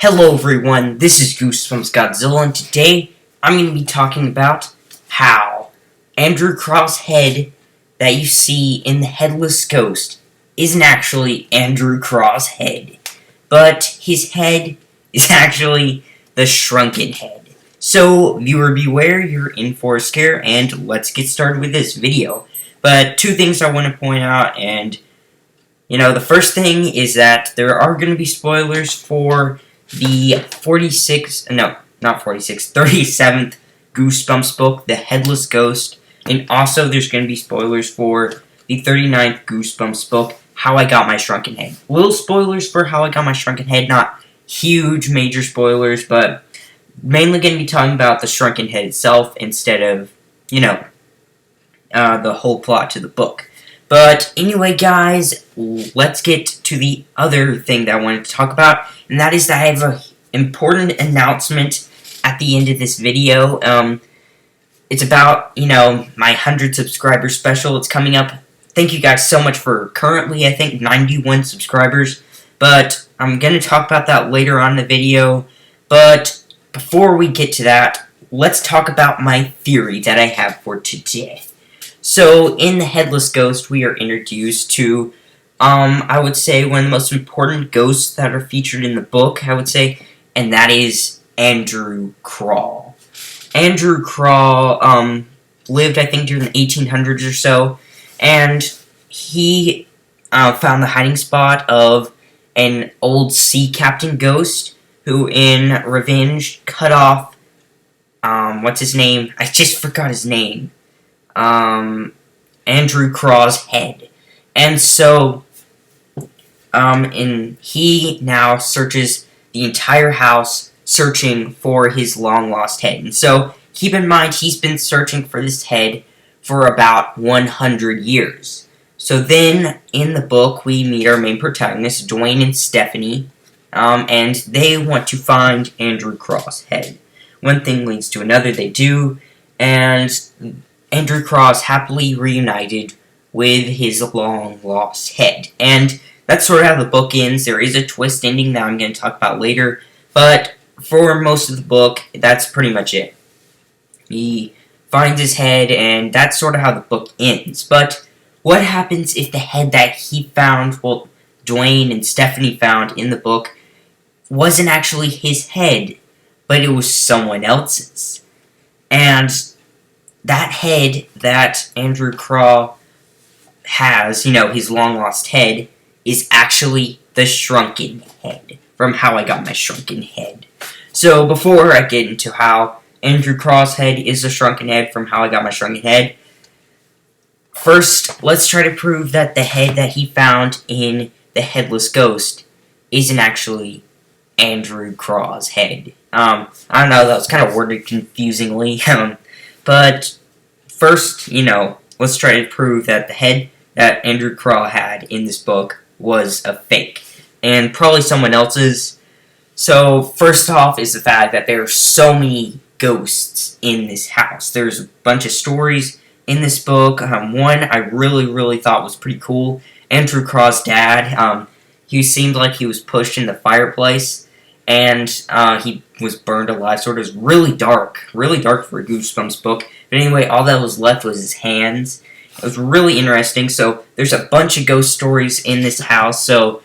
Hello everyone, this is Goosebumps Godzilla, and today I'm going to be talking about how Andrew Craw's head that you see in the Headless Ghost isn't actually Andrew Craw's head, but his head is actually the shrunken head. So, viewer beware, you're in for a scare, and let's get started with this video. But two things I want to point out, and the first thing is that there are going to be spoilers for the 37th Goosebumps book, The Headless Ghost, and also there's going to be spoilers for the 39th Goosebumps book, How I Got My Shrunken Head. Little spoilers for How I Got My Shrunken Head, not huge, major spoilers, but mainly going to be talking about the shrunken head itself instead of, the whole plot to the book. But anyway, guys, let's get to the other thing that I wanted to talk about, and that is that I have an important announcement at the end of this video. It's about, my 100 subscriber special. It's coming up. Thank you guys so much for currently, I think, 91 subscribers. But I'm going to talk about that later on in the video. But before we get to that, let's talk about my theory that I have for today. So, in The Headless Ghost, we are introduced to, I would say, one of the most important ghosts that are featured in the book, I would say, and that is Andrew Craw. Andrew Craw, lived, I think, during the 1800s or so, and he, found the hiding spot of an old sea captain ghost, who, in revenge, cut off, what's his name? I just forgot his name. Andrew Craw's head. And so, he now searches the entire house, searching for his long-lost head. And so, keep in mind, he's been searching for this head for about 100 years. So then, in the book, we meet our main protagonists, Dwayne and Stephanie, and they want to find Andrew Craw's head. One thing leads to another, they do, and Andrew Craw is happily reunited with his long-lost head. And that's sort of how the book ends. There is a twist ending that I'm going to talk about later, but for most of the book, that's pretty much it. He finds his head, and that's sort of how the book ends. But what happens if the head that he found, well, Dwayne and Stephanie found in the book, wasn't actually his head, but it was someone else's? And that head that Andrew Craw has, his long-lost head, is actually the shrunken head from How I Got My Shrunken Head. So, before I get into how Andrew Craw's head is the shrunken head from How I Got My Shrunken Head, first, let's try to prove that the head that he found in The Headless Ghost isn't actually Andrew Craw's head. I don't know, that was kind of worded confusingly, but first, let's try to prove that the head that Andrew Craw had in this book was a fake, and probably someone else's. So, first off is the fact that there are so many ghosts in this house. There's a bunch of stories in this book. One I really thought was pretty cool. Andrew Craw's dad, he seemed like he was pushed in the fireplace, and he was burned alive. Sort of really dark for a Goosebumps book. But anyway, all that was left was his hands. It was really interesting. So there's a bunch of ghost stories in this house. So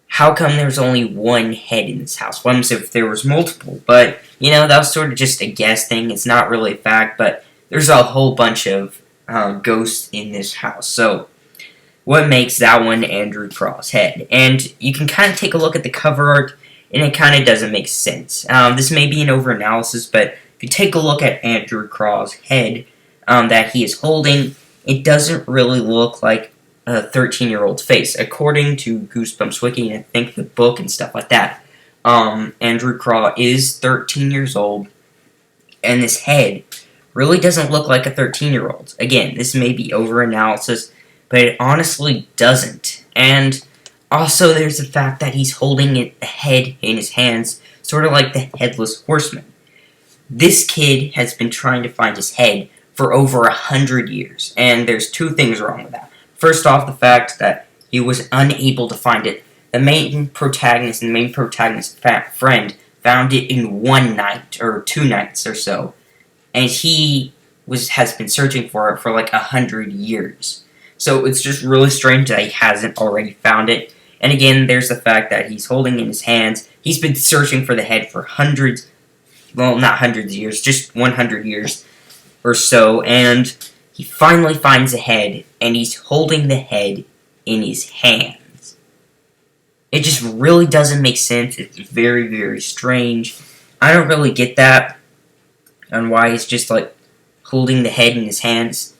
how come there's only one head in this house? What happens if there was multiple? But that was sort of just a guess thing. It's not really a fact. But there's a whole bunch of ghosts in this house. So what makes that one Andrew Craw's head? And you can kind of take a look at the cover art, and it kind of doesn't make sense. This may be an overanalysis, but if you take a look at Andrew Craw's head that he is holding, it doesn't really look like a 13-year-old's face. According to Goosebumps Wiki, and I think the book and stuff like that, Andrew Craw is 13 years old, and this head really doesn't look like a 13-year-old. Again, this may be overanalysis, but it honestly doesn't. And also, there's the fact that he's holding the head in his hands, sort of like the Headless Horseman. This kid has been trying to find his head for over 100 years, and there's two things wrong with that. First off, the fact that he was unable to find it the main protagonist and the main protagonist's friend found it in one night, or 2 nights or so. And he has been searching for it for like 100 years. So it's just really strange that he hasn't already found it. And again, there's the fact that he's holding in his hands. He's been searching for the head for hundreds, well, not hundreds of years, just 100 years or so. And he finally finds the head, and he's holding the head in his hands. It just really doesn't make sense. It's very, very strange. I don't really get that, and why he's just like holding the head in his hands,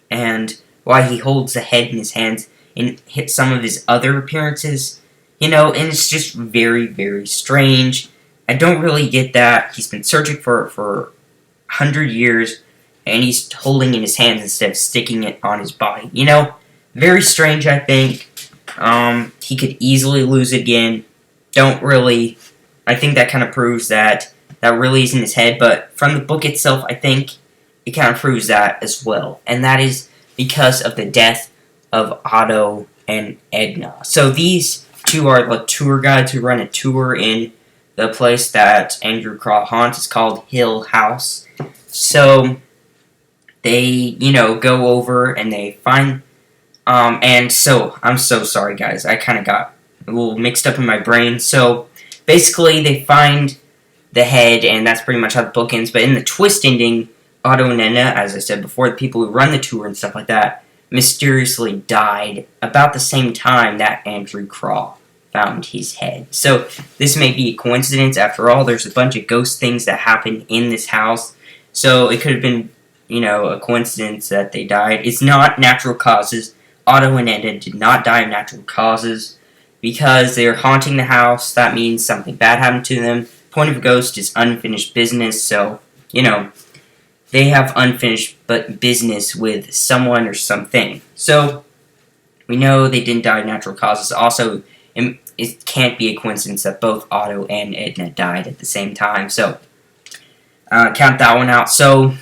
and why he holds the head in his hands in some of his other appearances, and it's just very, very strange. I don't really get that. He's been searching for it for 100 years, and he's holding it in his hands instead of sticking it on his body. Very strange, I think. He could easily lose it again. I think that kind of proves that really isn't his head, but from the book itself, I think it kind of proves that as well. And that is because of the death of Otto and Edna. So these two are the tour guides who run a tour in the place that Andrew Craw haunts. It's called Hill House. So they, go over and they find... and so, I'm so sorry, guys. I kind of got a little mixed up in my brain. So, basically, they find the head, and that's pretty much how the book ends. But in the twist ending, Otto and Edna, as I said before, the people who run the tour and stuff like that, mysteriously died about the same time that Andrew Craw found his head. So, this may be a coincidence. After all, there's a bunch of ghost things that happen in this house. So, it could have been, a coincidence that they died. It's not natural causes. Otto and Edna did not die of natural causes because they're haunting the house. That means something bad happened to them. Point of a ghost is unfinished business, so, they have unfinished business with someone or something. So, we know they didn't die of natural causes. Also, it can't be a coincidence that both Otto and Edna died at the same time. So, count that one out. So,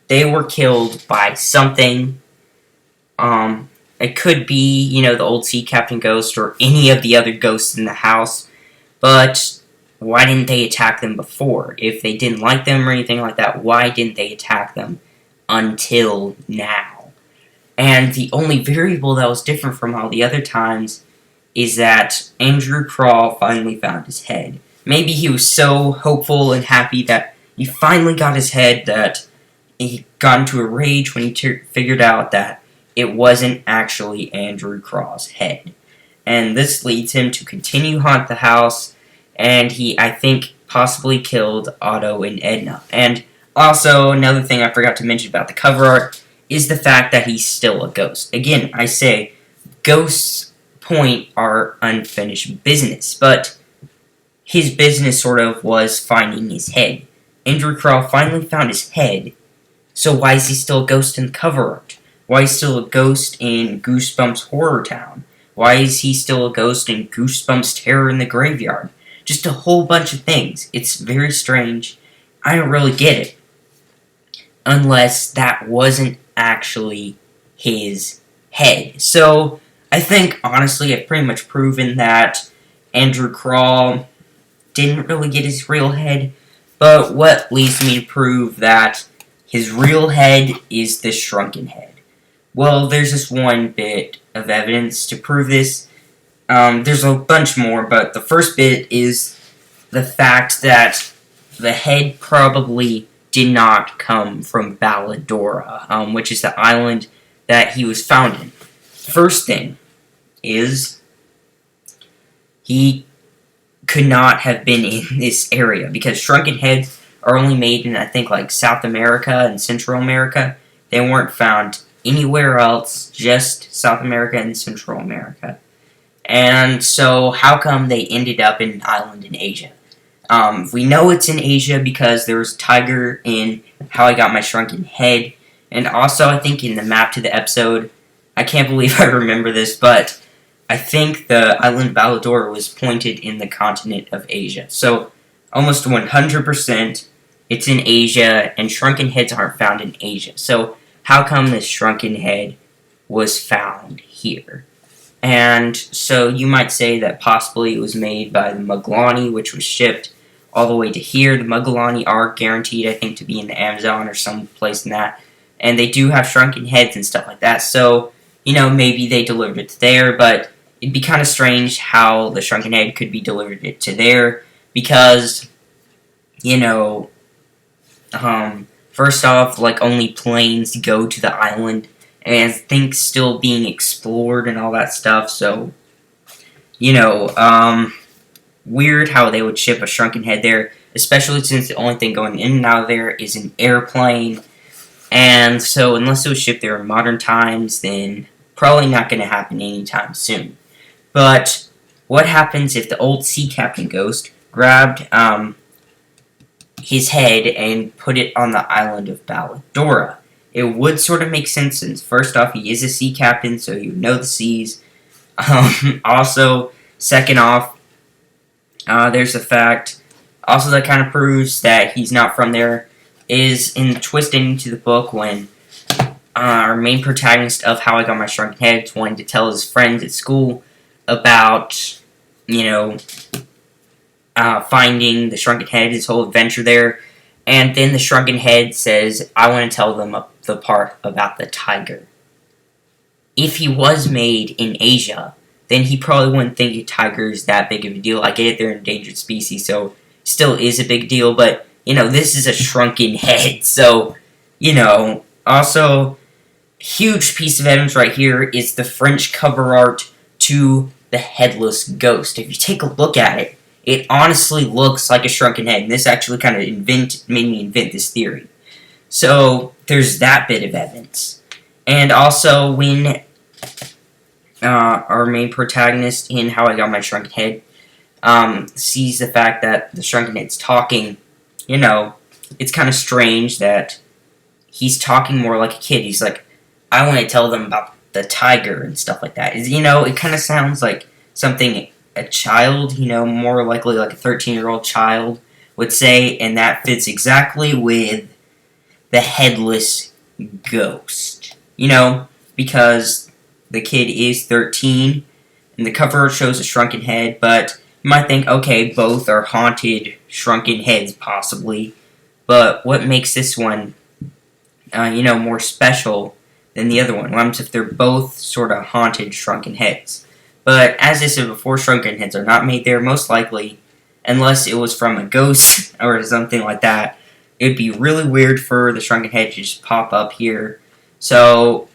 they were killed by something. It could be, the old sea captain ghost or any of the other ghosts in the house. But why didn't they attack them before? If they didn't like them or anything like that, why didn't they attack them until now? And the only variable that was different from all the other times is that Andrew Craw finally found his head. Maybe he was so hopeful and happy that he finally got his head that he got into a rage when he figured out that it wasn't actually Andrew Craw's head. And this leads him to continue haunt the house, and he, I think, possibly killed Otto and Edna. And also, another thing I forgot to mention about the cover art is the fact that he's still a ghost. Again, I say, ghosts' point are unfinished business, but his business sort of was finding his head. Andrew Craw finally found his head, so why is he still a ghost in the cover art? Why is he still a ghost in Goosebumps Horror Town? Why is he still a ghost in Goosebumps Terror in the Graveyard? Just a whole bunch of things. It's very strange. I don't really get it. Unless that wasn't actually his head. So, I think, honestly, I've pretty much proven that Andrew Craw didn't really get his real head. But what leads me to prove that his real head is the shrunken head? Well, there's just one bit of evidence to prove this. There's a bunch more, but the first bit is the fact that the head probably did not come from Balladora, which is the island that he was found in. First thing is, he could not have been in this area, because shrunken heads are only made in, I think, like South America and Central America. They weren't found anywhere else, just South America and Central America. And so, how come they ended up in an island in Asia? We know it's in Asia because there was a tiger in How I Got My Shrunken Head, and also, I think, in the map to the episode. I can't believe I remember this, but I think the island Ballador was pointed in the continent of Asia. So, almost 100%, it's in Asia, and shrunken heads aren't found in Asia. So, how come this shrunken head was found here? And so you might say that possibly it was made by the Muglani, which was shipped all the way to here. The Muglani are guaranteed, I think, to be in the Amazon or someplace in that. And they do have shrunken heads and stuff like that. So, maybe they delivered it to there, but it'd be kind of strange how the shrunken head could be delivered it to there because, first off, like, only planes go to the island, and things still being explored and all that stuff, so, weird how they would ship a shrunken head there, especially since the only thing going in and out of there is an airplane, and so unless it was shipped there in modern times, then probably not going to happen anytime soon. But what happens if the old sea captain ghost grabbed his head and put it on the island of Balladora? It would sort of make sense since, first off, he is a sea captain, so you know the seas. Also, second off, there's the fact, also that kind of proves that he's not from there, is in the twist ending to the book when our main protagonist of How I Got My Shrunken Head is wanting to tell his friends at school about, finding the shrunken head, his whole adventure there, and then the shrunken head says, I want to tell them the part about the tiger. If he was made in Asia, then he probably wouldn't think a tiger is that big of a deal. I get it, they're an endangered species, so still is a big deal, but, this is a shrunken head, so, also, huge piece of evidence right here is the French cover art to the Headless Ghost. If you take a look at it, it honestly looks like a shrunken head, and this actually kind of made me invent this theory. So, there's that bit of evidence. And also, when our main protagonist in How I Got My Shrunken Head sees the fact that the shrunken head's talking, it's kind of strange that he's talking more like a kid. He's like, I want to tell them about the tiger and stuff like that. It kind of sounds like something a child, more likely like a 13-year-old child would say, and that fits exactly with the Headless Ghost. Because the kid is 13, and the cover shows a shrunken head, but you might think, okay, both are haunted shrunken heads, possibly, but what makes this one, more special than the other one? What happens if they're both sort of haunted shrunken heads? But as I said before, shrunken heads are not made there, most likely, unless it was from a ghost or something like that. It would be really weird for the shrunken head to just pop up here. So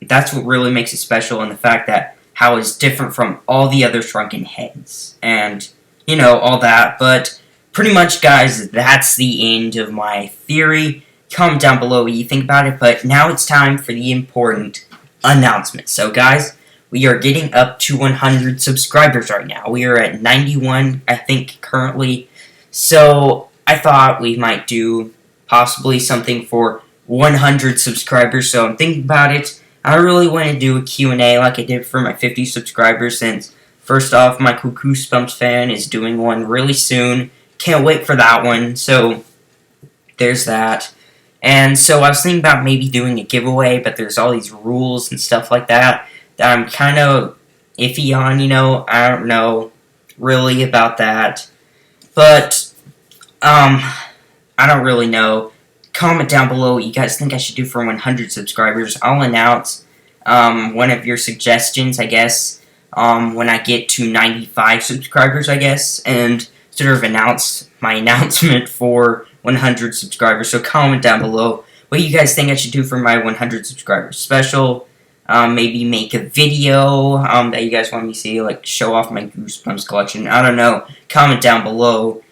that's what really makes it special, and the fact that how it's different from all the other shrunken heads. And, all that. But pretty much, guys, that's the end of my theory. Comment down below what you think about it. But now it's time for the important announcement. So, guys, we are getting up to 100 subscribers right now. We are at 91, I think, currently. So I thought we might do possibly something for 100 subscribers. So I'm thinking about it. I really want to do a Q&A like I did for my 50 subscribers, since, first off, my Goosebumps fan is doing one really soon. Can't wait for that one. So there's that. And so I was thinking about maybe doing a giveaway, but there's all these rules and stuff like that I'm kind of iffy on, I don't know really about that. But, I don't really know. Comment down below what you guys think I should do for 100 subscribers. I'll announce one of your suggestions, I guess, when I get to 95 subscribers, I guess, and sort of announce my announcement for 100 subscribers. So comment down below what you guys think I should do for my 100 subscribers special. Maybe make a video that you guys want me to see, like show off my Goosebumps collection. I don't know. Comment down below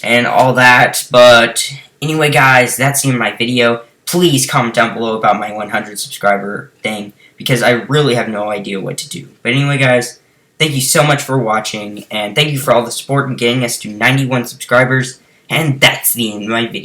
and all that. But anyway, guys, that's the end of my video. Please comment down below about my 100 subscriber thing, because I really have no idea what to do. But anyway, guys, thank you so much for watching, and thank you for all the support in getting us to 91 subscribers. And that's the end of my video.